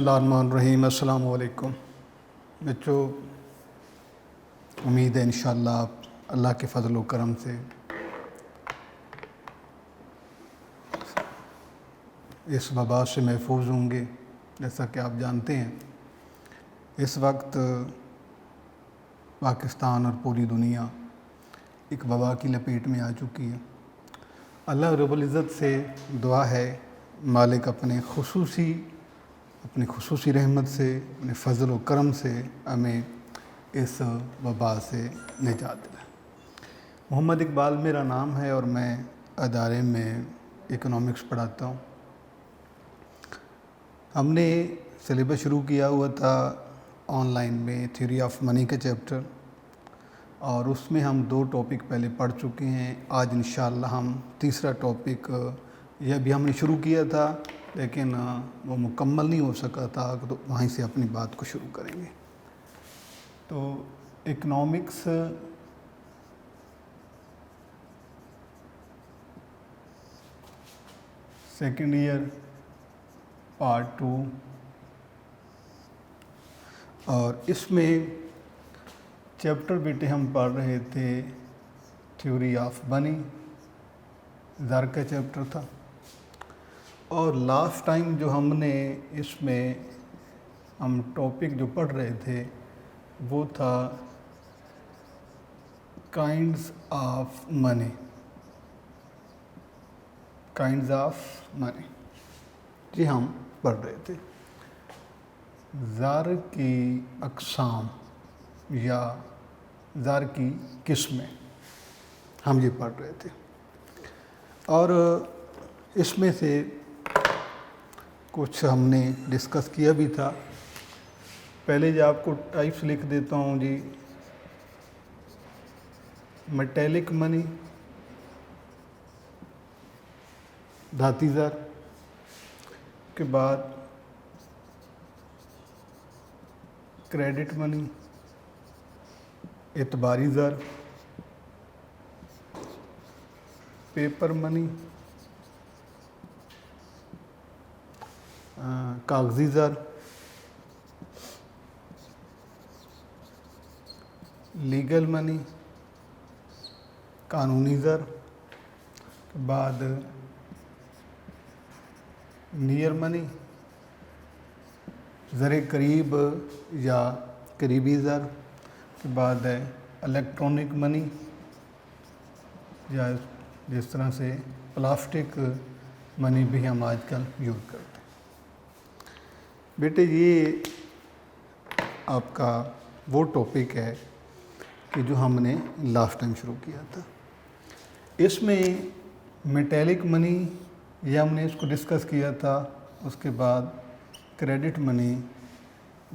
اللہ الرحمن الرحیم۔ السلام علیکم بچوں، امید ہے انشاءاللہ آپ اللہ کے فضل و کرم سے اس وبا سے محفوظ ہوں گے۔ جیسا کہ آپ جانتے ہیں اس وقت پاکستان اور پوری دنیا ایک وبا کی لپیٹ میں آ چکی ہے۔ اللہ رب العزت سے دعا ہے مالک اپنی خصوصی رحمت سے، اپنے فضل و کرم سے ہمیں اس وبا سے نجات دلائے۔ محمد اقبال میرا نام ہے اور میں ادارے میں اکنامکس پڑھاتا ہوں۔ ہم نے سلیبس شروع کیا ہوا تھا آن لائن میں تھیوری آف منی کا چیپٹر، اور اس میں ہم 2 ٹاپک پہلے پڑھ چکے ہیں۔ آج انشاءاللہ ہم تیسرا ٹاپک، یہ بھی ہم نے شروع کیا تھا لیکن وہ مکمل نہیں ہو سکا تھا، تو وہیں سے اپنی بات کو شروع کریں گے۔ تو اکنامکس سیکنڈ ایئر پارٹ 2، اور اس میں چیپٹر بیٹے ہم پڑھ رہے تھے تھیوری آف منی، زر کا چیپٹر تھا۔ اور لاسٹ ٹائم جو ہم نے اس میں ہم ٹاپک جو پڑھ رہے تھے وہ تھا کائنڈز آف منی، جی ہم پڑھ رہے تھے زر کی اقسام یا زر کی قسمیں، ہم یہ پڑھ رہے تھے۔ اور اس میں سے کچھ ہم نے ڈسکس کیا بھی تھا۔ پہلے جو آپ کو ٹائپس لکھ دیتا ہوں جی، میٹیلک منی، دھاتی زر کے بعد کریڈٹ منی، اعتباری زر، پیپر منی، کاغذی زر، لیگل منی، قانونی زر کے بعد نیئر منی، زر قریب یا قریبی زر کے بعد ہے الیکٹرانک منی، یا جس طرح سے پلاسٹک منی بھی ہم آج کل یوز کرتے ہیں۔ بیٹے یہ آپ کا وہ ٹاپک ہے کہ جو ہم نے لاسٹ ٹائم شروع کیا تھا۔ اس میں میٹیلک منی یہ ہم نے اس کو ڈسکس کیا تھا، اس کے بعد کریڈٹ منی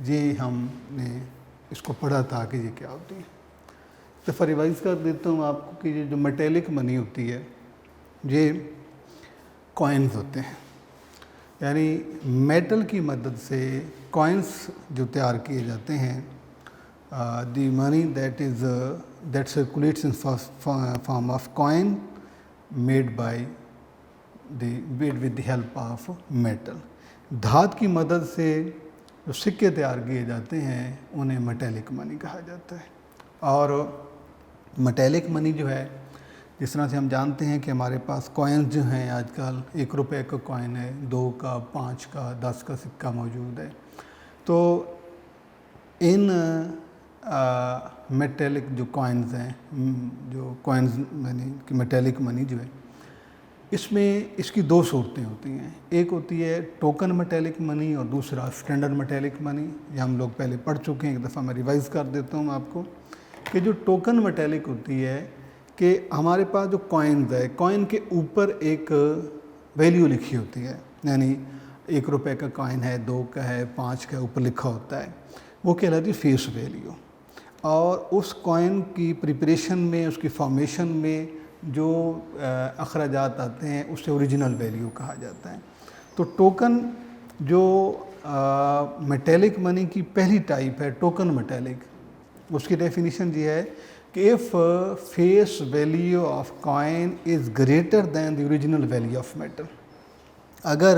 یہ ہم نے اس کو پڑھا تھا کہ یہ کیا ہوتی ہے۔ دفعہ ریوائز کر دیتا ہوں آپ کو کہ یہ جو میٹیلک منی ہوتی ہے یہ کوائنز ہوتے ہیں، یعنی میٹل کی مدد سے کوائنز جو تیار کیے جاتے ہیں۔ The money that circulates in form of coin made with the help of metal. دھات کی مدد سے جو سکے تیار کیے جاتے ہیں انہیں میٹیلک منی کہا جاتا ہے۔ اور میٹیلک منی جو ہے، جس طرح سے ہم جانتے ہیں کہ ہمارے پاس کوائنز جو ہیں آج کل 1 روپے کا کوائن ہے، 2 کا، 5 کا، 10 کا سکہ موجود ہے۔ تو ان میٹیلک جو کوائنز ہیں، جو کوائنز میٹیلک منی جو ہے، اس میں اس کی 2 صورتیں ہوتی ہیں۔ ایک ہوتی ہے ٹوکن میٹیلک منی اور دوسرا اسٹینڈرڈ میٹیلک منی۔ یہ ہم لوگ پہلے پڑھ چکے ہیں، ایک دفعہ میں ریوائز کر دیتا ہوں آپ کو کہ جو ٹوکن میٹیلک ہوتی ہے کہ ہمارے پاس جو کوائنز ہے، کوائن کے اوپر ایک ویلیو لکھی ہوتی ہے، یعنی 1 روپے کا کوائن ہے، 2 کا ہے، 5 کا اوپر لکھا ہوتا ہے، وہ کہلاتی ہے فیس ویلیو۔ اور اس کوائن کی پریپریشن میں، اس کی فارمیشن میں جو اخراجات آتے ہیں اسے اوریجنل ویلیو کہا جاتا ہے۔ تو ٹوکن جو میٹیلک منی کی پہلی ٹائپ ہے ٹوکن میٹیلک، اس کی ڈیفینیشن یہ ہے کہ if face value of coin is greater than the original value of metal، اگر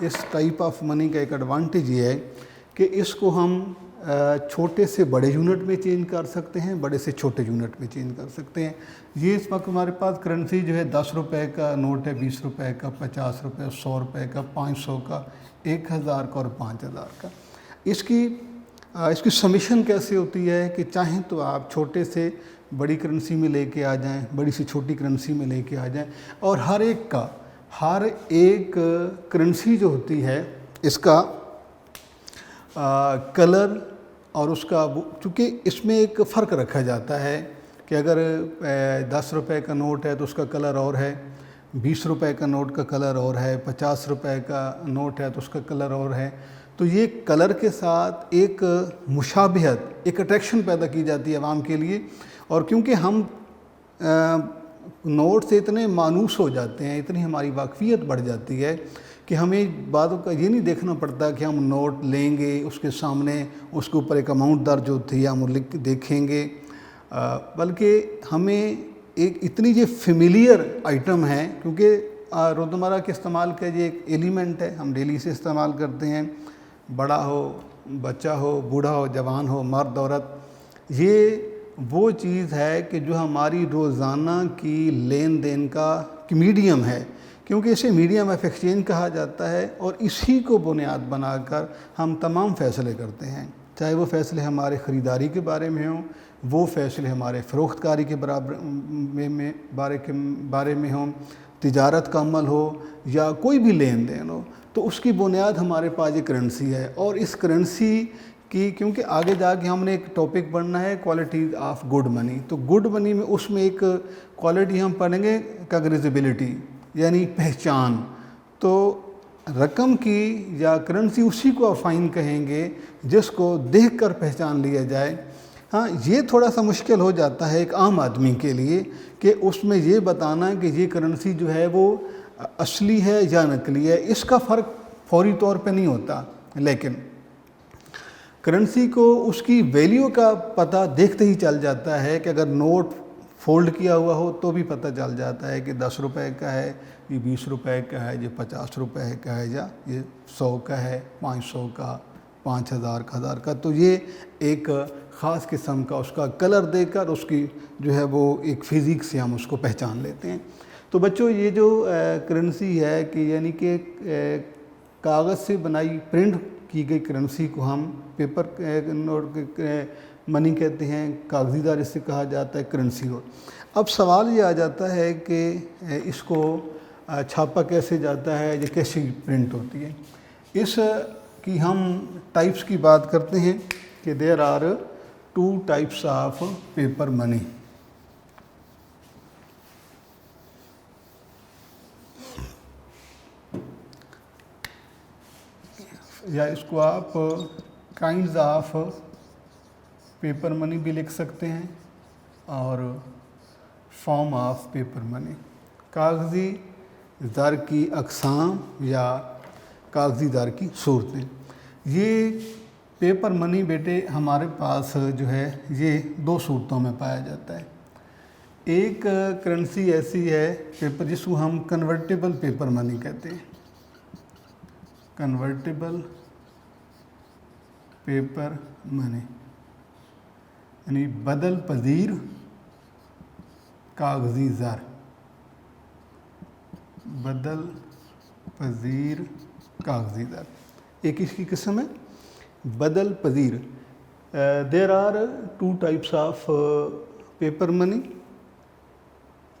اس ٹائپ آف منی کا ایک ایڈوانٹیج یہ ہے کہ اس کو ہم چھوٹے سے بڑے یونٹ میں چینج کر سکتے ہیں، بڑے سے چھوٹے یونٹ میں چینج کر سکتے ہیں۔ یہ اس وقت ہمارے پاس کرنسی جو ہے 10 روپے کا نوٹ ہے، 20 روپے کا، 50 روپے، 100 روپے کا، 500 کا، 1000 کا اور 5000 کا۔ اس کی سمیشن کیسے ہوتی ہے کہ چاہیں تو آپ چھوٹے سے بڑی کرنسی میں لے کے آ جائیں، بڑی سے چھوٹی کرنسی میں لے کے آ جائیں، اور ہر ایک کرنسی جو ہوتی ہے اس کا کلر اور اس کا چونکہ اس میں ایک فرق رکھا جاتا ہے کہ اگر 10 روپے کا نوٹ ہے تو اس کا کلر اور ہے، 20 روپے کا نوٹ کا کلر اور ہے، 50 روپے کا نوٹ ہے تو اس کا کلر اور ہے۔ تو یہ کلر کے ساتھ ایک مشابہت، ایک اٹریکشن پیدا کی جاتی ہے عوام کے لیے، اور کیونکہ ہم نوٹ سے اتنے مانوس ہو جاتے ہیں، اتنی ہماری واقفیت بڑھ جاتی ہے کہ ہمیں باتوں کا یہ نہیں دیکھنا پڑتا کہ ہم نوٹ لیں گے، اس کے سامنے اس کے اوپر ایک اماؤنٹ درج ہوتی ہے، ہم دیکھیں گے، بلکہ ہمیں ایک اتنی یہ فیملیئر آئٹم ہے، کیونکہ روزمرہ کے استعمال کا یہ ایک ایلیمنٹ ہے، ہم ڈیلی سے استعمال کرتے ہیں، بڑا ہو، بچہ ہو، بوڑھا ہو، جوان ہو، مرد عورت، یہ وہ چیز ہے کہ جو ہماری روزانہ کی لین دین کا میڈیم ہے، کیونکہ اسے میڈیم آف ایکسچینج کہا جاتا ہے، اور اسی کو بنیاد بنا کر ہم تمام فیصلے کرتے ہیں، چاہے وہ فیصلے ہمارے خریداری کے بارے میں ہوں، وہ فیصلے ہمارے فروخت کاری کے بارے میں ہوں، تجارت کا عمل ہو یا کوئی بھی لین دین ہو، تو اس کی بنیاد ہمارے پاس یہ کرنسی ہے۔ اور اس کرنسی کی، کیونکہ آگے جا کے ہم نے ایک ٹاپک پڑھنا ہے کوالٹیز آف گڈ منی، تو گڈ منی میں اس میں ایک کوالٹی ہم پڑھیں گے کاگنیزیبلٹی، یعنی پہچان۔ تو رقم کی یا کرنسی اسی کو افائن کہیں گے جس کو دیکھ کر پہچان لیا جائے۔ ہاں، یہ تھوڑا سا مشکل ہو جاتا ہے ایک عام آدمی کے لیے کہ اس میں یہ بتانا کہ یہ کرنسی جو ہے وہ اصلی ہے یا نقلی ہے، اس کا فرق فوری طور پہ نہیں ہوتا، لیکن کرنسی کو اس کی ویلیو کا پتہ دیکھتے ہی چل جاتا ہے کہ اگر نوٹ فولڈ کیا ہوا ہو تو بھی پتہ چل جاتا ہے کہ 10 روپے کا ہے، یہ 20 روپے کا ہے، یہ 50 روپے کا ہے، یا یہ 100 کا ہے، 500 کا، 5000 کا، 1000 کا۔ تو یہ ایک خاص قسم کا اس کا کلر دے کر اس کی جو ہے وہ ایک فزیک سے ہم اس کو پہچان لیتے ہیں۔ تو بچوں، یہ جو کرنسی ہے کہ یعنی کہ کاغذ سے بنائی پرنٹ کی گئی کرنسی کو ہم پیپر نوٹ منی کہتے ہیں، کاغذی دار اس سے کہا جاتا ہے، کرنسی نوٹ۔ اب سوال یہ آ جاتا ہے کہ اس کو چھاپا کیسے جاتا ہے، یہ کیسی پرنٹ ہوتی ہے۔ اس کی ہم ٹائپس کی بات کرتے ہیں کہ there are 2 types of paper money. یا اس کو آپ کائنڈز آف پیپر منی بھی لکھ سکتے ہیں، اور فارم آف پیپر منی، کاغذی زر کی اقسام یا کاغذی زر کی صورتیں۔ یہ پیپر منی بیٹے ہمارے پاس جو ہے یہ 2 صورتوں میں پایا جاتا ہے۔ ایک کرنسی ایسی ہے پیپر جس کو ہم کنورٹیبل پیپر منی کہتے ہیں، کنورٹیبل پیپر منی، یعنی بدل پذیر کاغذی زر، بدل پذیر کاغذی زر ایک اس کی قسم ہے، بدل پذیر۔ There are 2 types of paper money,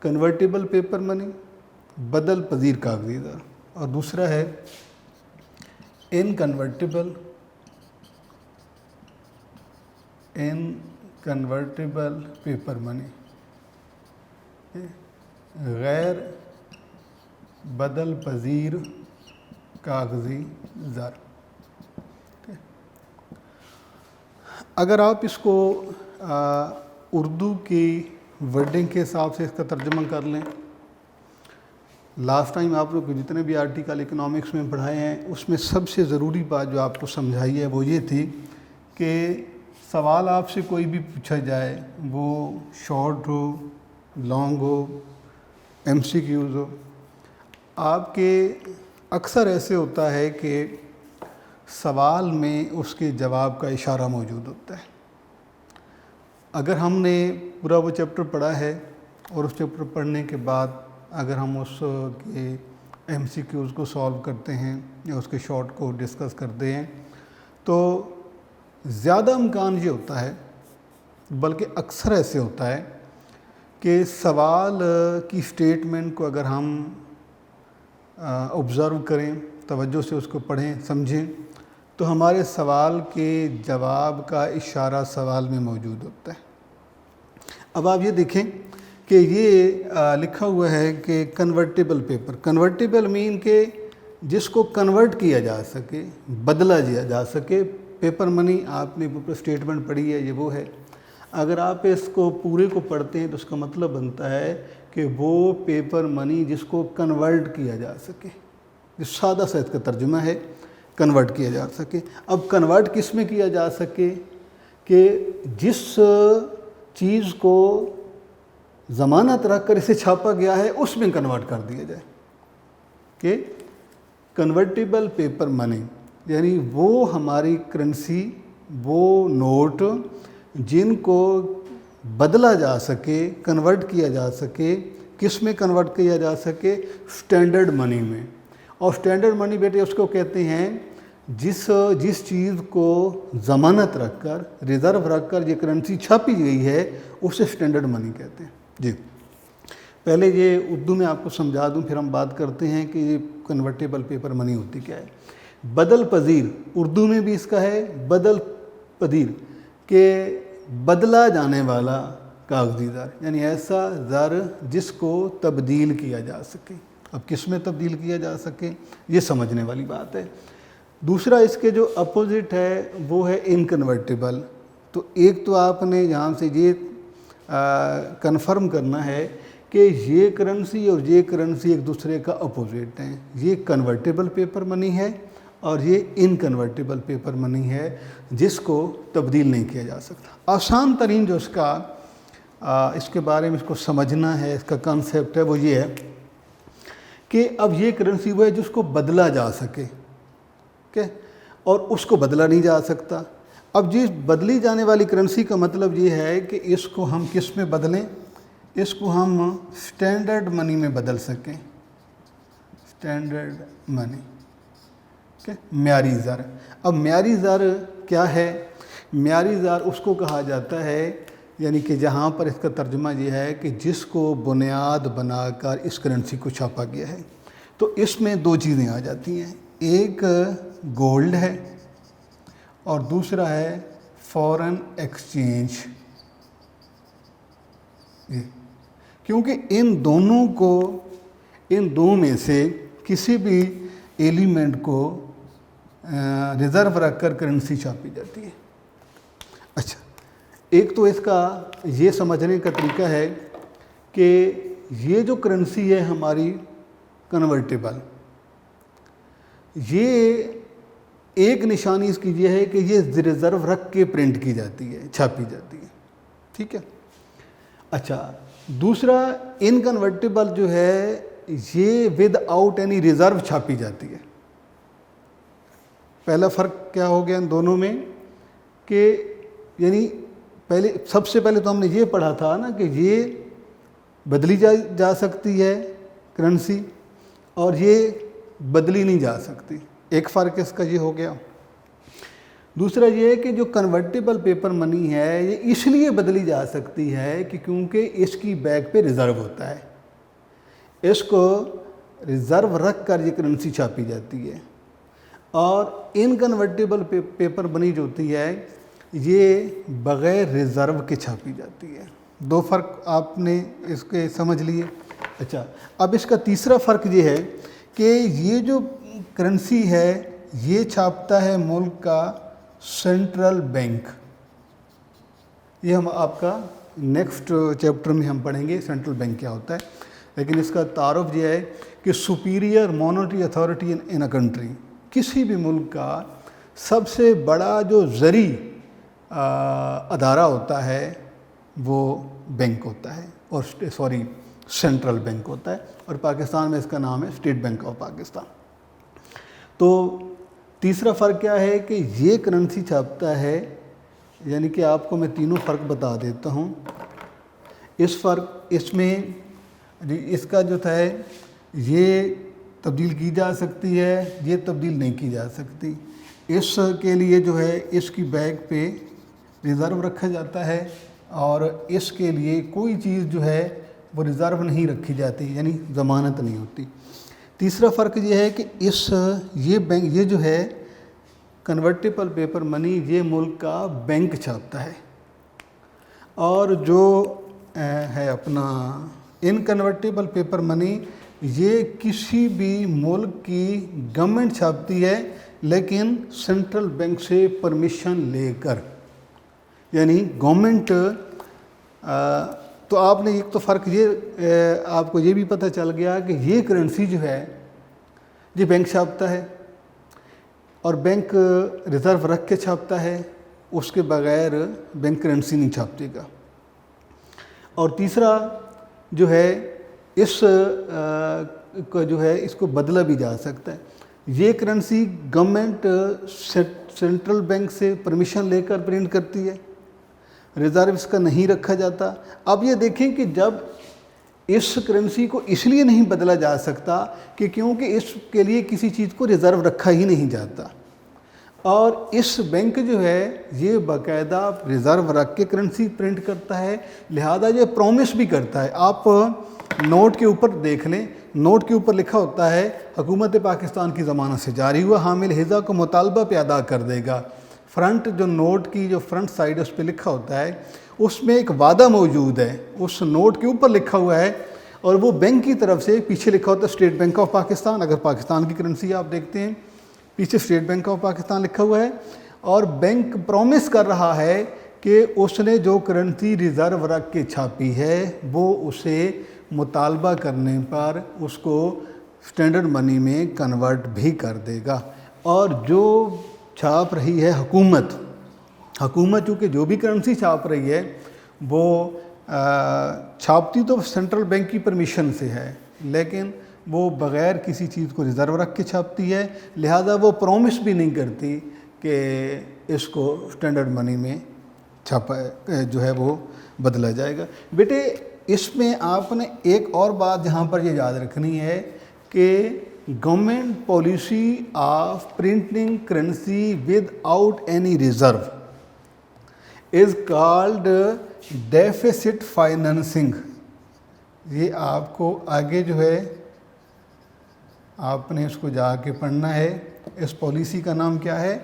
convertible paper money, بدل پذیر کاغذی زر، اور دوسرا ہے انکنورٹیبل پیپر منی، غیر بدل پذیر کاغذی زر۔ اگر آپ اس کو اردو کی ورڈنگ کے حساب سے اس کا ترجمہ کر لیں، لاسٹ ٹائم آپ لوگ جتنے بھی آرٹیکل اکنامکس میں پڑھائے ہیں اس میں سب سے ضروری بات جو آپ کو سمجھائی ہے وہ یہ تھی کہ سوال آپ سے کوئی بھی پوچھا جائے، وہ شارٹ ہو، لانگ ہو، MCQs ہو، آپ کے اکثر ایسے ہوتا ہے کہ سوال میں اس کے جواب کا اشارہ موجود ہوتا ہے. اگر ہم نے پورا وہ چیپٹر پڑھا ہے اور اس چیپٹر پڑھنے کے بعد اگر ہم اس کے ایم سی کیوز کو سالو کرتے ہیں یا اس کے شارٹ کو ڈسکس کرتے ہیں تو زیادہ امکان یہ ہوتا ہے، بلکہ اکثر ایسے ہوتا ہے کہ سوال کی اسٹیٹمنٹ کو اگر ہم آبزرو کریں، توجہ سے اس کو پڑھیں، سمجھیں، تو ہمارے سوال کے جواب کا اشارہ سوال میں موجود ہوتا ہے. اب آپ یہ دیکھیں کہ یہ لکھا ہوا ہے کہ کنورٹیبل پیپر. کنورٹیبل مین کہ جس کو کنورٹ کیا جا سکے، بدلا جا سکے. پیپر منی آپ نے اوپر اسٹیٹمنٹ پڑھی ہے، یہ وہ ہے. اگر آپ اس کو پورے کو پڑھتے ہیں تو اس کا مطلب بنتا ہے کہ وہ پیپر منی جس کو کنورٹ کیا جا سکے. جو سادہ سا اس کا ترجمہ ہے، کنورٹ کیا جا سکے. اب کنورٹ کس میں کیا جا سکے کہ جس چیز کو ضمانت رکھ کر اسے چھاپا گیا ہے اس میں کنورٹ کر دیا جائے. کہ کنورٹیبل پیپر منی یعنی وہ ہماری کرنسی، وہ نوٹ جن کو بدلا جا سکے، کنورٹ کیا جا سکے. کس میں کنورٹ کیا جا سکے؟ اسٹینڈرڈ منی میں. اور اسٹینڈرڈ منی بیٹے اس کو کہتے ہیں جس چیز کو ضمانت رکھ کر، ریزرو رکھ کر یہ کرنسی چھاپی گئی ہے اسے اسٹینڈرڈ منی کہتے ہیں. جی پہلے یہ اردو میں آپ کو سمجھا دوں، پھر ہم بات کرتے ہیں کہ یہ کنورٹیبل پیپر منی ہوتی کیا ہے. بدل پذیر، اردو میں بھی اس کا ہے بدل پذیر، کہ بدلا جانے والا کاغذی زر، یعنی ایسا زر جس کو تبدیل کیا جا سکے. اب کس میں تبدیل کیا جا سکے یہ سمجھنے والی بات ہے. دوسرا اس کے جو اپوزٹ ہے وہ ہے انکنورٹیبل. تو ایک تو آپ نے یہاں سے یہ کنفرم کرنا ہے کہ یہ کرنسی اور یہ کرنسی ایک دوسرے کا اپوزٹ ہیں. یہ کنورٹیبل پیپر منی ہے اور یہ انکنورٹیبل پیپر منی ہے جس کو تبدیل نہیں کیا جا سکتا. آسان ترین جو اس کے بارے میں اس کو سمجھنا ہے، اس کا کنسیپٹ ہے، وہ یہ ہے کہ اب یہ کرنسی وہ ہے جس کو بدلا جا سکے، اور اس کو بدلا نہیں جا سکتا. اب جس بدلی جانے والی کرنسی کا مطلب یہ ہے کہ اس کو ہم کس میں بدلیں؟ اس کو ہم اسٹینڈرڈ منی میں بدل سکیں. اسٹینڈرڈ منی، معیاری زر. اب معیاری زر کیا ہے؟ معیاری زر اس کو کہا جاتا ہے، یعنی کہ جہاں پر اس کا ترجمہ یہ ہے کہ جس کو بنیاد بنا کر اس کرنسی کو چھاپا گیا ہے. تو اس میں دو چیزیں آ جاتی ہیں، ایک گولڈ ہے اور دوسرا ہے فارن ایکسچینج. کیونکہ ان دو میں سے کسی بھی ایلیمنٹ کو ریزرو رکھ کر کرنسی چھاپی جاتی ہے. اچھا، ایک تو اس کا یہ سمجھنے کا طریقہ ہے کہ یہ جو کرنسی ہے ہماری کنورٹیبل، یہ ایک نشانی اس کی یہ ہے کہ یہ ریزرو رکھ کے پرنٹ کی جاتی ہے، چھاپی جاتی ہے. ٹھیک ہے. اچھا، دوسرا انکنورٹیبل جو ہے یہ ود آؤٹ اینی ریزرو چھاپی جاتی ہے. پہلا فرق کیا ہو گیا ان دونوں میں کہ یعنی سب سے پہلے تو ہم نے یہ پڑھا تھا نا کہ یہ بدلی جا سکتی ہے کرنسی اور یہ بدلی نہیں جا سکتی. ایک فرق اس کا یہ ہو گیا. دوسرا یہ ہے کہ جو کنورٹیبل پیپر منی ہے یہ اس لیے بدلی جا سکتی ہے کہ کیونکہ اس کی بیک پہ ریزرو ہوتا ہے. اس کو ریزرو رکھ کر یہ کرنسی چھاپی جاتی ہے. اور انکنورٹیبل پیپر منی جو ہوتی ہے یہ بغیر ریزرو کے چھاپی جاتی ہے. دو فرق آپ نے اس کے سمجھ لیے. اچھا، اب اس کا تیسرا فرق یہ ہے کہ یہ جو کرنسی ہے یہ چھاپتا ہے ملک کا سینٹرل بینک. یہ ہم آپ کا نیکسٹ چیپٹر میں ہم پڑھیں گے سینٹرل بینک کیا ہوتا ہے. لیکن اس کا تعارف یہ ہے کہ superior monetary authority in a country, کسی بھی ملک کا سب سے بڑا جو زرعی ادارہ ہوتا ہے وہ بینک ہوتا ہے، اور سینٹرل بینک ہوتا ہے. اور پاکستان میں اس کا نام ہے اسٹیٹ بینک آف پاکستان. تو تیسرا فرق کیا ہے کہ یہ کرنسی چھاپتا ہے، یعنی کہ آپ کو میں تینوں فرق بتا دیتا ہوں۔ اس میں اس کا جو تھا یہ تبدیل کی جا سکتی ہے، یہ تبدیل نہیں کی جا سکتی۔ اس کے لیے جو ہے اس کی بیک پہ ریزرو رکھا جاتا ہے، اور اس کے لیے کوئی چیز جو ہے وہ ریزرو نہیں رکھی جاتی، یعنی ضمانت نہیں ہوتی۔ تیسرا فرق یہ ہے کہ یہ جو ہے کنورٹیبل پیپر منی یہ ملک کا بینک چھاپتا ہے، اور جو ہے اپنا انکنورٹیبل پیپر منی یہ کسی بھی ملک کی گورنمنٹ چھاپتی ہے، لیکن سینٹرل بینک سے پرمیشن لے کر، یعنی گورنمنٹ۔ تو آپ نے ایک تو فرق یہ آپ کو یہ بھی پتہ چل گیا کہ یہ کرنسی جو ہے یہ بینک چھاپتا ہے، اور بینک ریزرو رکھ کے چھاپتا ہے، اس کے بغیر بینک کرنسی نہیں چھاپتے گا۔ اور تیسرا جو ہے اس کو جو ہے اس کو بدلا بھی جا سکتا ہے۔ یہ کرنسی گورنمنٹ سینٹرل بینک سے پرمیشن لے کر پرنٹ کرتی ہے، ریزرو اس کا نہیں رکھا جاتا۔ اب یہ دیکھیں کہ جب اس کرنسی کو اس لیے نہیں بدلا جا سکتا کہ کیونکہ اس کے لیے کسی چیز کو ریزرو رکھا ہی نہیں جاتا، اور اس بینک جو ہے یہ باقاعدہ ریزرو رکھ کے کرنسی پرنٹ کرتا ہے، لہذا یہ پرومس بھی کرتا ہے۔ آپ نوٹ کے اوپر دیکھ لیں، نوٹ کے اوپر لکھا ہوتا ہے حکومت پاکستان کی ضمانت سے جاری ہوا حامل حصہ کو مطالبہ پہ ادا کر دے گا۔ فرنٹ جو نوٹ کی جو فرنٹ سائڈ اس پہ لکھا ہوتا ہے اس میں ایک وعدہ موجود ہے، اس نوٹ کے اوپر لکھا ہوا ہے، اور وہ بینک کی طرف سے پیچھے لکھا ہوتا ہے اسٹیٹ بینک آف پاکستان۔ اگر پاکستان کی کرنسی آپ دیکھتے ہیں پیچھے اسٹیٹ بینک آف پاکستان لکھا ہوا ہے، اور بینک پرومس کر رہا ہے کہ اس نے جو کرنسی ریزرو رکھ کے چھاپی ہے وہ اسے مطالبہ کرنے پر اس کو اسٹینڈرڈ منی میں کنورٹ بھی کر دے گا۔ اور جو چھاپ رہی ہے حکومت چونکہ جو بھی کرنسی چھاپ رہی ہے وہ چھاپتی تو سینٹرل بینک کی پرمیشن سے ہے، لیکن وہ بغیر کسی چیز کو ریزرو رکھ کے چھاپتی ہے، لہذا وہ پرومس بھی نہیں کرتی کہ اس کو اسٹینڈرڈ منی میں چھاپا جو ہے وہ بدلا جائے گا۔ بیٹے اس میں آپ نے ایک اور بات جہاں پر یہ یاد رکھنی ہے کہ government policy of printing currency with out any reserve is called deficits financing. یہ آپ کو آگے جو ہے آپ نے اس کو جا کے پڑھنا ہے۔ اس پالیسی کا نام کیا ہے؟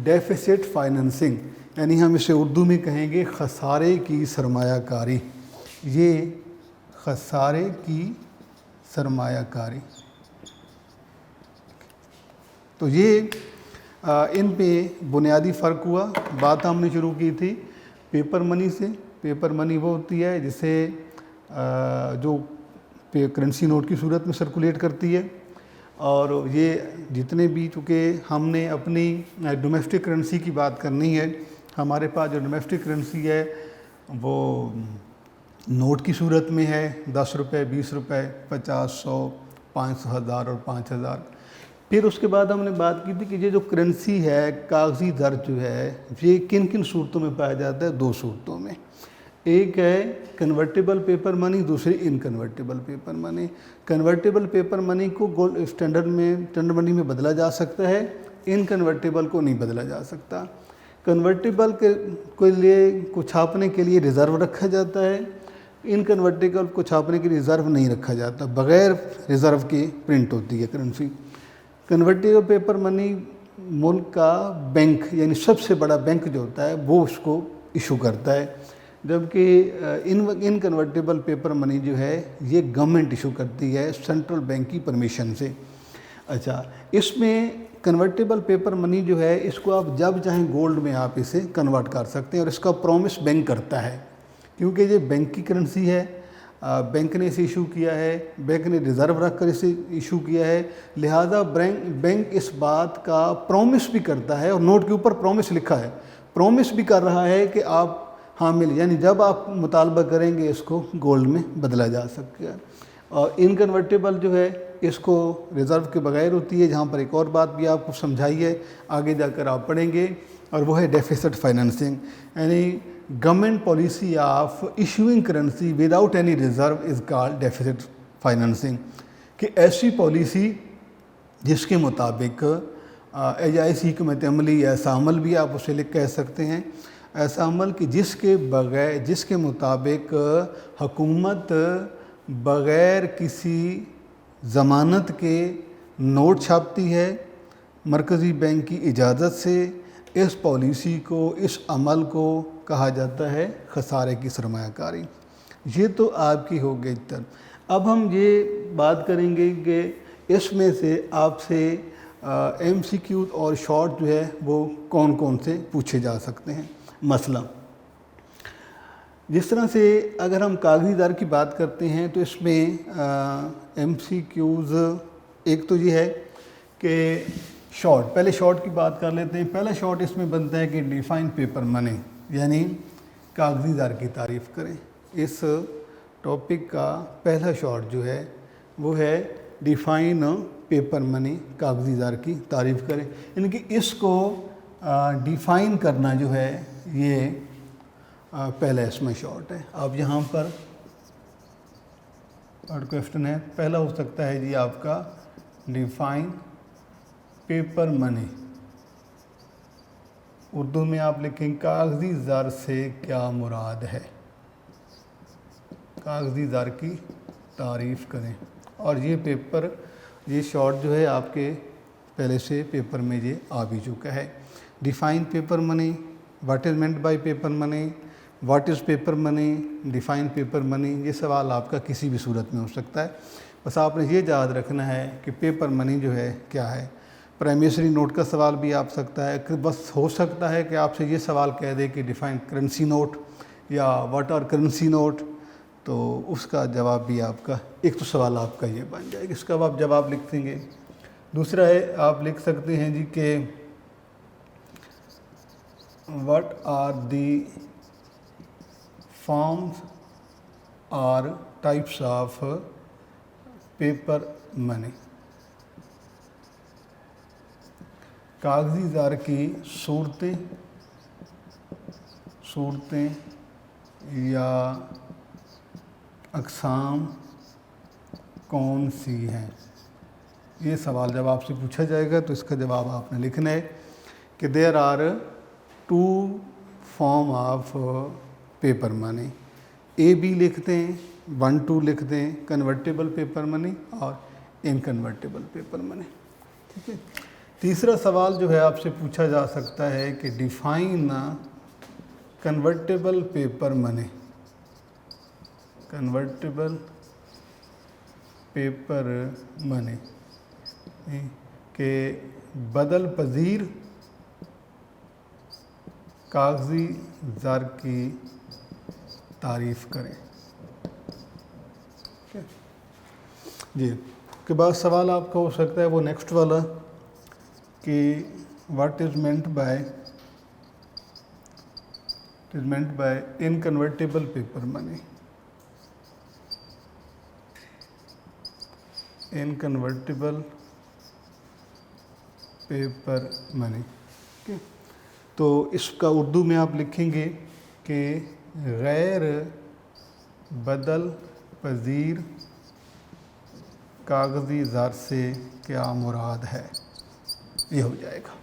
ڈیفیسٹ فائننسنگ، یعنی ہم اسے اردو میں کہیں گے خسارے کی سرمایہ کاری۔ یہ خسارے کی سرمایہ کاری، تو یہ ان پہ بنیادی فرق ہوا۔ بات ہم نے شروع کی تھی پیپر منی سے۔ پیپر منی وہ ہوتی ہے جسے جو کرنسی نوٹ کی صورت میں سرکولیٹ کرتی ہے، اور یہ جتنے بھی چونکہ ہم نے اپنی ڈومیسٹک کرنسی کی بات کرنی ہے، ہمارے پاس جو ڈومیسٹک کرنسی ہے وہ نوٹ کی صورت میں ہے، 10 روپے، 20 روپے، 50، 100، 500، 1000 اور 5000۔ پھر اس کے بعد ہم نے بات کی تھی کہ یہ جو کرنسی ہے کاغذی زر جو ہے یہ کن کن صورتوں میں پایا جاتا ہے؟ 2 صورتوں میں، ایک ہے کنورٹیبل پیپر منی، دوسری انکنورٹیبل پیپر منی۔ کنورٹیبل پیپر منی کو اسٹینڈرڈ منی میں بدلا جا سکتا ہے، انکنورٹیبل کو نہیں بدلا جا سکتا۔ کنورٹیبل کے لیے کو چھاپنے کے لیے ریزرو رکھا جاتا ہے، انکنورٹیبل کو چھاپنے کے لیے ریزرو نہیں رکھا جاتا، بغیر ریزرو کے پرنٹ ہوتی ہے کرنسی۔ کنورٹیبل پیپر منی ملک کا بینک یعنی سب سے بڑا بینک جو ہوتا ہے وہ اس کو ایشو کرتا ہے، جبکہ انکنورٹیبل پیپر منی جو ہے یہ گورنمنٹ ایشو کرتی ہے سینٹرل بینک کی پرمیشن سے۔ اچھا، اس میں کنورٹیبل پیپر منی جو ہے اس کو آپ جب چاہیں گولڈ میں آپ اسے کنورٹ کر سکتے ہیں، اور اس کا پرومس بینک کرتا ہے کیونکہ یہ بینک کی کرنسی ہے، بینک نے اسے ایشو کیا ہے، بینک نے ریزرو رکھ کر اسے ایشو کیا ہے، لہذا بینک اس بات کا پرومس بھی کرتا ہے، اور نوٹ کے اوپر پرومس لکھا ہے، پرومس بھی کر رہا ہے کہ آپ حامل یعنی جب آپ مطالبہ کریں گے اس کو گولڈ میں بدلا جا سکتا ہے۔ اور انکنورٹیبل جو ہے اس کو ریزرو کے بغیر ہوتی ہے، جہاں پر ایک اور بات بھی آپ کو سمجھائی ہے، آگے جا کر آپ پڑھیں گے، اور وہ ہے ڈیفیسٹ فائننسنگ، یعنی government policy of issuing currency without any reserve is called deficits financing, کہ ایسی پالیسی جس کے مطابق ایجائز حکمت عملی، ایسا عمل بھی آپ اسے کہہ سکتے ہیں، ایسا عمل کہ جس کے مطابق حکومت بغیر کسی ضمانت کے نوٹ چھاپتی ہے مرکزی بینک کی اجازت سے، اس پالیسی کو، اس عمل کو کہا جاتا ہے خسارے کی سرمایہ کاری۔ یہ تو آپ کی ہو گئی اب ہم یہ بات کریں گے کہ اس میں سے آپ سے ایم سی کیو اور شارٹ جو ہے وہ کون کون سے پوچھے جا سکتے ہیں۔ مثلا جس طرح سے اگر ہم کاغذی زر کی بات کرتے ہیں تو اس میں ایم سی کیوز ایک تو یہ ہے کہ شارٹ، پہلے شارٹ کی بات کر لیتے ہیں۔ پہلا شارٹ اس میں بنتا ہے کہ ڈیفائن پیپر منی، یعنی کاغذی زر کی تعریف کریں۔ اس ٹاپک کا پہلا شارٹ جو ہے وہ ہے ڈیفائن پیپر منی، کاغذی زر کی تعریف کریں، یعنی کہ اس کو ڈیفائن کرنا جو ہے یہ پہلا اس میں شارٹ ہے۔ اب یہاں پر کویسچن ہے، پہلا ہو سکتا ہے جی آپ کا ڈیفائن پیپر منی، اردو میں آپ لکھیں کاغذی زر سے کیا مراد ہے، کاغذی زر کی تعریف کریں۔ اور یہ شارٹ جو ہے آپ کے پہلے سے پیپر میں یہ آ بھی چکا ہے۔ Define paper money, what is meant by paper money, what is paper money, define paper money, یہ سوال آپ کا کسی بھی صورت میں ہو سکتا ہے۔ بس آپ نے یہ یاد رکھنا ہے کہ پیپر منی جو ہے کیا ہے۔ پرائمیسری نوٹ کا سوال بھی آپ سکتا ہے، بس ہو سکتا ہے کہ آپ سے یہ سوال کہہ دے کہ ڈیفائن کرنسی نوٹ یا واٹ آر کرنسی نوٹ، تو اس کا جواب بھی آپ کا ایک تو سوال آپ کا یہ بن جائے گا، اس کا آپ جواب لکھ دیں گے۔ دوسرا ہے آپ لکھ سکتے ہیں جی کہ واٹ آر دی فارمز اور ٹائپس آف پیپر منی، کاغذی زر کی صورتیں یا اقسام کون سی ہیں۔ یہ سوال جب آپ سے پوچھا جائے گا تو اس کا جواب آپ نے لکھنا ہے کہ there are two form of paper money, A B لکھتے ہیں، 1 2 لکھتے ہیں، کنورٹیبل پیپر منی اور انکنورٹیبل پیپر منی، ٹھیک ہے۔ تیسرا سوال جو ہے آپ سے پوچھا جا سکتا ہے کہ define convertible paper money, convertible paper money کہ بدل پذیر کاغذی زر کی تعریف کریں۔ جی کے بعد سوال آپ کا ہو سکتا ہے وہ نیکسٹ والا کہ what is meant by inconvertible paper money, inconvertible paper money, تو اس کا اردو میں آپ لکھیں گے کہ غیر بدل پذیر کاغذی زر سے کیا مراد ہے، یہ ہو جائے گا۔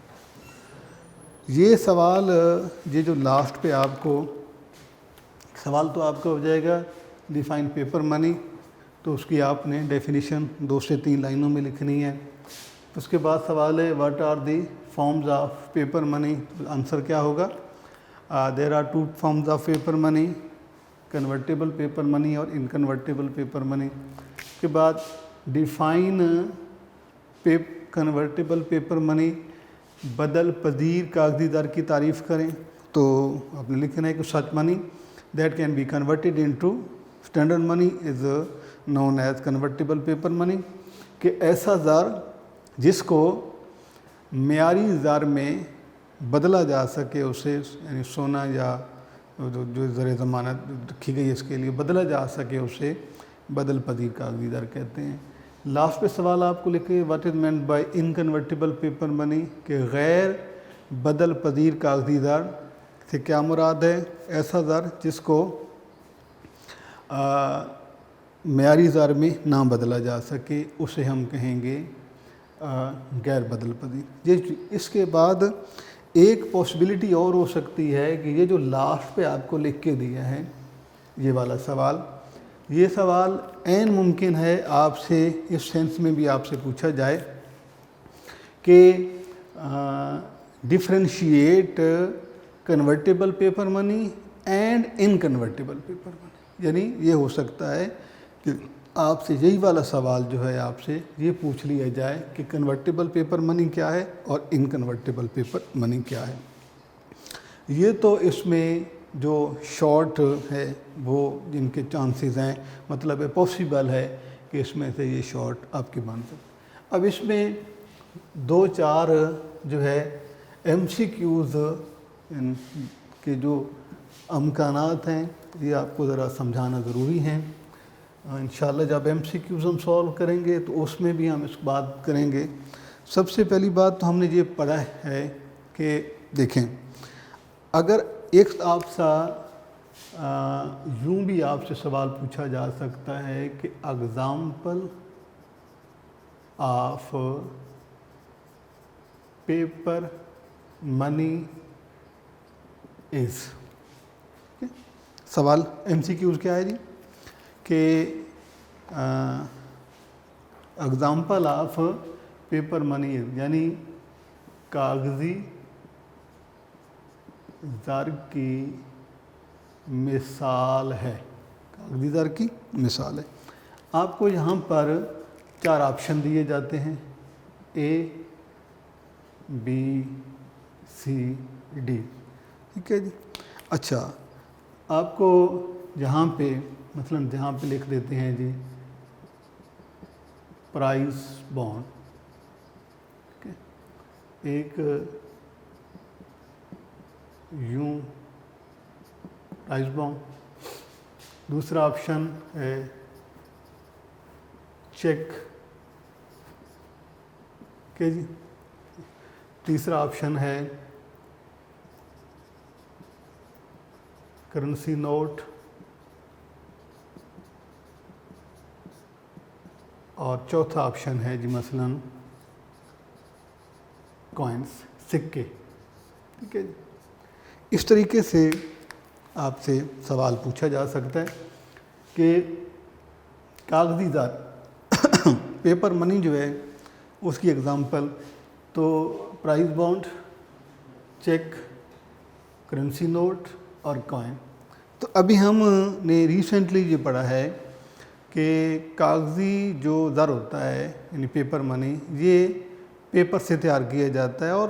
یہ سوال یہ جو لاسٹ پہ آپ کو سوال تو آپ کا ہو جائے گا ڈیفائن پیپر منی، تو اس کی آپ نے ڈیفینیشن 2 سے 3 لائنوں میں لکھنی ہے۔ اس کے بعد سوال ہے what are the forms of paper money, answer کیا ہوگا، there are 2 forms of paper money, convertible paper money اور انکنورٹیبل پیپر منی۔ کے بعد ڈیفائن کنورٹیبل پیپر منی، بدل پذیر کاغذی زر کی تعریف کریں، تو آپ نے لکھنا ہے کہ such money that can be converted into standard money is known as convertible paper money, کہ ایسا زر جس کو معیاری زر میں بدلا جا سکے، اسے یعنی سونا یا جو زر ضمانت رکھی گئی اس کے لیے بدلا جا سکے، اسے بدل پذیر کاغذی زر کہتے ہیں۔ لاسٹ پہ سوال آپ کو لکھے what is meant by inconvertible paper money کہ غیر بدل پذیر کاغذی زر سے کیا مراد ہے؟ ایسا زر جس کو معیاری زر میں نہ بدلا جا سکے اسے ہم کہیں گے غیر بدل پذیر۔ یہ اس کے بعد ایک پاسبلٹی اور ہو سکتی ہے کہ یہ جو لاسٹ پہ آپ کو لکھ کے دیا ہے یہ والا سوال، یہ سوال عین ممکن ہے آپ سے اس سینس میں بھی آپ سے پوچھا جائے کہ differentiate convertible paper money and inconvertible paper money, یعنی یہ ہو سکتا ہے کہ آپ سے یہی والا سوال جو ہے آپ سے یہ پوچھ لیا جائے کہ کنورٹیبل پیپر منی کیا ہے اور انکنورٹیبل پیپر منی کیا ہے۔ یہ تو اس میں جو شارٹ ہے وہ جن کے چانسز ہیں، مطلب ہے پاسبل ہے کہ اس میں سے یہ شارٹ آپ کی بن سکے۔ اب اس میں 2-4 جو ہے ایم سی کیوز کے جو امکانات ہیں یہ آپ کو ذرا سمجھانا ضروری ہیں۔ انشاءاللہ جب ایم سی کیوز ہم سولو کریں گے تو اس میں بھی ہم اس بات کریں گے۔ سب سے پہلی بات تو ہم نے یہ پڑھا ہے کہ دیکھیں، اگر ایک آپ سا یوں بھی آپ سے سوال پوچھا جا سکتا ہے کہ اگزامپل آف پیپر منی از، سوال ایم سی کیوز کیا ہے جی کہ اگزامپل آف پیپر منی از، یعنی کاغذی زر کی مثال ہے، کاغذی زر کی مثال ہے۔ آپ کو یہاں پر 4 آپشن دیے جاتے ہیں، اے بی سی ڈی، ٹھیک ہے جی۔ اچھا، آپ کو یہاں پہ مثلاً جہاں پہ لکھ دیتے ہیں جی پرائز بانڈ، ایک یوں پرائز بانڈ، دوسرا آپشن ہے چیک کہ جی، تیسرا آپشن ہے کرنسی نوٹ، اور چوتھا آپشن ہے جی مثلاً کوائنس، سکے، ٹھیک ہے جی۔ اس طریقے سے آپ سے سوال پوچھا جا سکتا ہے کہ کاغذی زر پیپر منی جو ہے اس کی اگزامپل تو prize bond, cheque, currency note اور کوائن۔ تو ابھی ہم نے ریسنٹلی یہ پڑھا ہے کہ کاغذی جو زر ہوتا ہے یعنی پیپر منی یہ پیپر سے تیار کیا جاتا ہے اور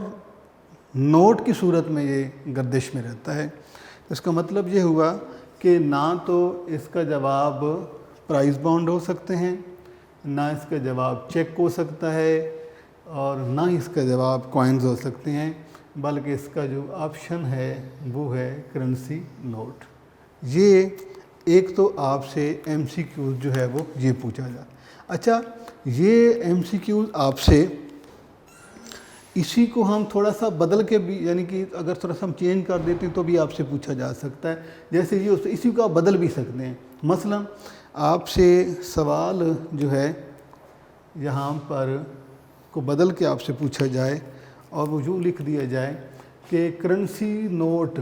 نوٹ کی صورت میں یہ گردش میں رہتا ہے۔ اس کا مطلب یہ ہوا کہ نہ تو اس کا جواب پرائز بانڈ ہو سکتے ہیں، نہ اس کا جواب چیک ہو سکتا ہے، اور نہ اس کا جواب کوائنز ہو سکتے ہیں، بلکہ اس کا جو آپشن ہے وہ ہے کرنسی نوٹ۔ یہ ایک تو آپ سے ایم سی کیوز جو ہے وہ یہ پوچھا جائے۔ اچھا، یہ ایم سی کیوز آپ سے اسی کو ہم تھوڑا سا بدل کے بھی، یعنی کہ اگر تھوڑا سا ہم چینج کر دیتے ہیں تو بھی آپ سے پوچھا جا سکتا ہے، جیسے یہ اسی کو آپ بدل بھی سکتے ہیں۔ مثلا آپ سے سوال جو ہے یہاں پر کو بدل کے آپ سے پوچھا جائے اور وہ یوں لکھ دیا جائے کہ کرنسی نوٹ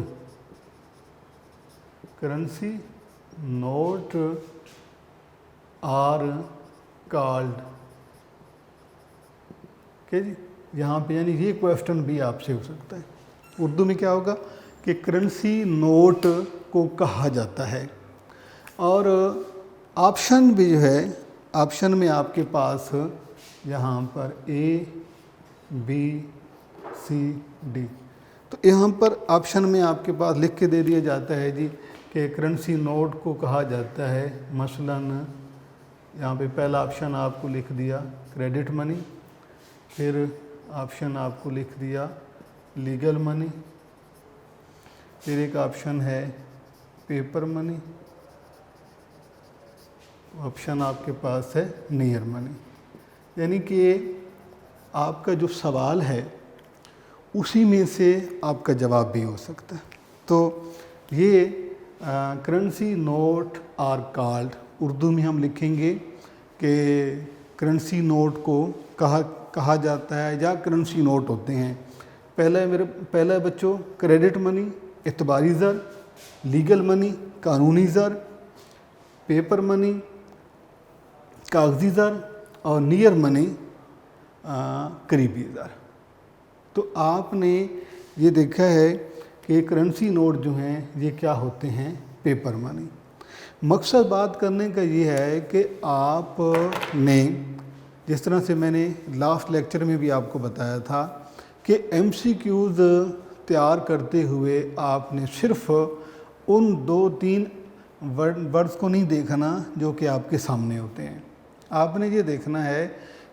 آر کالڈ، کہ جی یہاں پہ یعنی یہ کویسچن بھی آپ سے ہو سکتا ہے۔ اردو میں کیا ہوگا کہ کرنسی نوٹ کو کہا جاتا ہے، اور آپشن بھی جو ہے آپشن میں آپ کے پاس یہاں پر اے بی سی ڈی، تو یہاں پر آپشن میں آپ کے پاس لکھ کے دے دیا جاتا ہے جی کہ کرنسی نوٹ کو کہا جاتا ہے مثلاً یہاں پہ پہلا آپشن آپ کو لکھ دیا کریڈٹ منی، پھر آپشن آپ کو لکھ دیا لیگل منی، پھر ایک آپشن ہے پیپر منی، آپشن آپ کے پاس ہے نیئر منی۔ یعنی کہ آپ کا جو سوال ہے اسی میں سے آپ کا جواب بھی ہو سکتا ہے۔ تو یہ currency note are called, Urdu میں ہم لکھیں گے کہ کرنسی نوٹ کو کہا جاتا ہے یا کرنسی نوٹ ہوتے ہیں۔ پہلا بچوں کریڈٹ منی، اعتباری زر، لیگل منی قانونی زر، پیپر منی کاغذی زر، اور نیئر منی قریبی زر۔ تو آپ نے یہ دیکھا ہے کہ کرنسی نوٹ جو ہیں یہ کیا ہوتے ہیں؟ پیپر منی۔ مقصد بات کرنے کا یہ ہے کہ آپ نے جس طرح سے میں نے لاسٹ لیکچر میں بھی آپ کو بتایا تھا کہ ایم سی کیوز تیار کرتے ہوئے آپ نے صرف ان 2-3 ورڈز کو نہیں دیکھنا جو کہ آپ کے سامنے ہوتے ہیں۔ آپ نے یہ دیکھنا ہے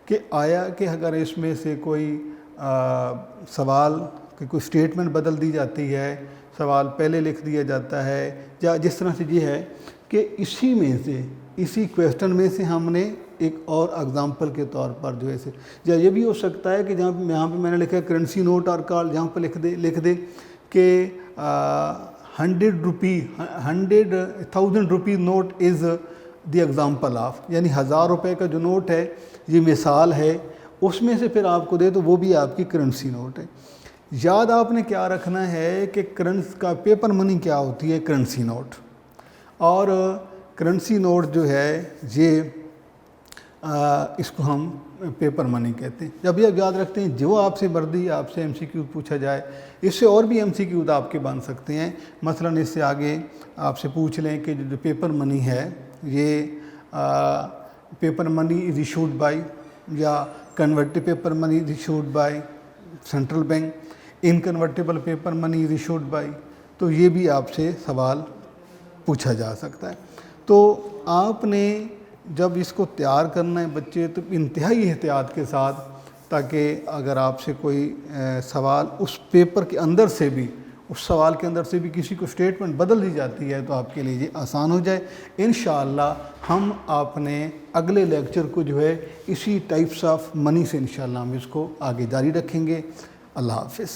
کہ آیا کہ اگر اس میں سے کوئی سوال کہ کوئی سٹیٹمنٹ بدل دی جاتی ہے، سوال پہلے لکھ دیا جاتا ہے، یا جس طرح سے یہ ہے کہ اسی کویسچن میں سے ہم نے ایک اور اگزامپل کے طور پر جو ہے یا یہ بھی ہو سکتا ہے کہ یہاں پہ میں نے لکھا ہے کرنسی نوٹ اور کال، یہاں پہ لکھ دے کہ 100,000 rupee note is the example of, یعنی 1000 روپے کا جو نوٹ ہے یہ مثال ہے، اس میں سے پھر آپ کو دے تو وہ بھی آپ کی کرنسی نوٹ ہے۔ یاد آپ نے کیا رکھنا ہے کہ پیپر منی کیا ہوتی ہے؟ کرنسی نوٹ، اور کرنسی نوٹ جو ہے یہ اس کو ہم پیپر منی کہتے ہیں۔ جب یہ یاد رکھتے ہیں جو آپ سے مردی آپ سے ایم سی کیو پوچھا جائے، اس سے اور بھی ایم سی کیو آپ کے بن سکتے ہیں۔ مثلاً اس سے آگے آپ سے پوچھ لیں کہ جو پیپر منی ہے یہ paper money is issued by, یا convertible paper money is issued by central bank, inconvertible paper money is issued by, تو یہ بھی آپ سے سوال پوچھا جا سکتا ہے۔ تو آپ نے جب اس کو تیار کرنا ہے بچے تو انتہائی احتیاط کے ساتھ، تاکہ اگر آپ سے کوئی سوال اس پیپر کے اندر سے بھی، اس سوال کے اندر سے بھی کسی کو سٹیٹمنٹ بدل دی جاتی ہے تو آپ کے لیے یہ آسان ہو جائے۔ انشاءاللہ ہم آپ نے اگلے لیکچر کو جو ہے اسی ٹائپس آف منی سے انشاءاللہ ہم اس کو آگے جاری رکھیں گے۔ اللہ حافظ۔